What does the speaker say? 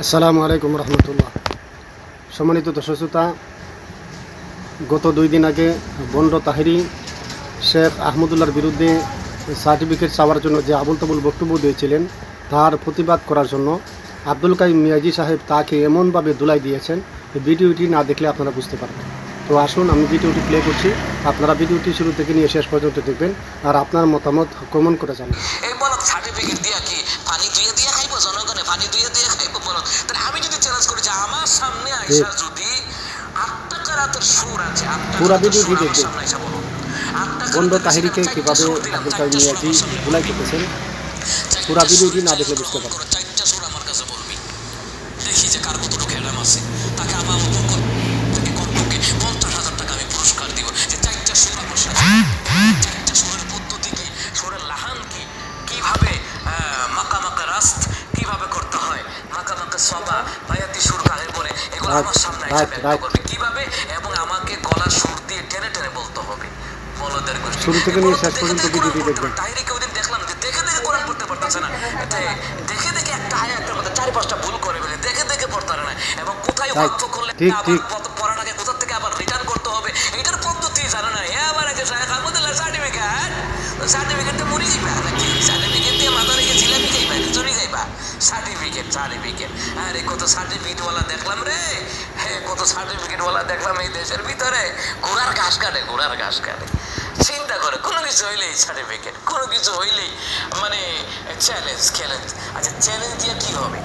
আসসালামু আলাইকুম রহমতুল্লাহ। সম্মানিত দর্শক শ্রোতা, গত 2 দিন আগে বন্ড তাহেরি শেখ আহমদুল্লাহর বিরুদ্ধে সার্টিফিকেট চাওয়ার জন্য যে আবুল তাবুল বক্তব্য দিয়েছিলেন তার প্রতিবাদ করার জন্য আব্দুল কাইম মিয়াজি সাহেব তাকে এমনভাবে ধুলাই দিয়েছেন, ভিডিওটি না দেখলে আপনারা বুঝতে পারবেন। তো আসুন আমি ভিডিওটি প্লে করছি, আপনারা ভিডিওটি শুরু থেকে নিয়ে শেষ পর্যন্ত দেখবেন আর আপনার মতামত কমেন্ট করে জানাবেন। এই বলক সার্টিফিকেট দিয়া কি পানি দিয়ে খাইবো, জনগণে পানি দিয়ে খাইবো বলক? তাহলে আমি যদি চ্যালেঞ্জ করি যে আমার সামনে আইসা যদি 8 টাকার রাতের সুর আছে, 8 টাকার পুরা ভিডিওটি দেখবেন। সামনে আইসা বলো বন্ড তাহেরিকে কিভাবে আব্দুল কাইম মিয়াজি ধুলাই করতেছেন, পুরা ভিডিওটি না দেখলে বুঝতে পারবেন। 4টা সুর আমার কাছে বলবি, দেখি যে কার কতটুকু খেলাম আছে, তাকে আমার পক্ষ থেকে কমপক্ষে 50,000 টাকা আমি পুরস্কার দিব যে 4টা সুর আমার সাথে। 4টা সুরের পদ্ধতি কি, সুরের লাহান কি, কিভাবে মাকা মাকা রাস্ত কিভাবে করতে হয়, মাকা মাকা সবা বায়াতি সুর কাকে বলে, এগুলো আমার সামনে এসে ব্যাখ্যা করবে কিভাবে, এবং আমাকে গলার সুর দিয়ে টেনে টেনে বলতে হবে। বলদের গোষ্ঠী শুরু থেকে নিয়ে শেষ পর্যন্ত ভিডিওটি দেখবেন। তাহিরিকে ওইদিন দেখলাম যে দেখে কোরআন পড়তে পারতেছে না, দেখে একটা আয়াতের মধ্যে 4-5টা ভুল করে ফেলে, দেখে পড়তে পারে না, এবং কোথায় ওয়াক্ফ করলে আবার পড়াটাকে কোথা থেকে আবার রিটার্ন করতে হবে এটার পদ্ধতি জানে না। আবার আছে শায়েখ আহমদুল্লাহ সার্টিফিকেটটা মুড়ি যাইবা নাকি? সার্টিফিকেট দিয়ে মাথা রেখে জিলাপি খাইবা, খিচুড়ি খাইবা? সার্টিফিকেট আরে কত সার্টিফিকেটওয়ালা দেখলাম রে, হ্যাঁ কত সার্টিফিকেটওয়ালা দেখলাম এই দেশের ভিতরে, ঘোড়ার ঘাস কাটে। চিন্তা করে কোনো কিছু হইলেই সার্টিফিকেট, কোনো কিছু হইলেই মানে চ্যালেঞ্জ। আচ্ছা চ্যালেঞ্জ দিয়ে কি হবে?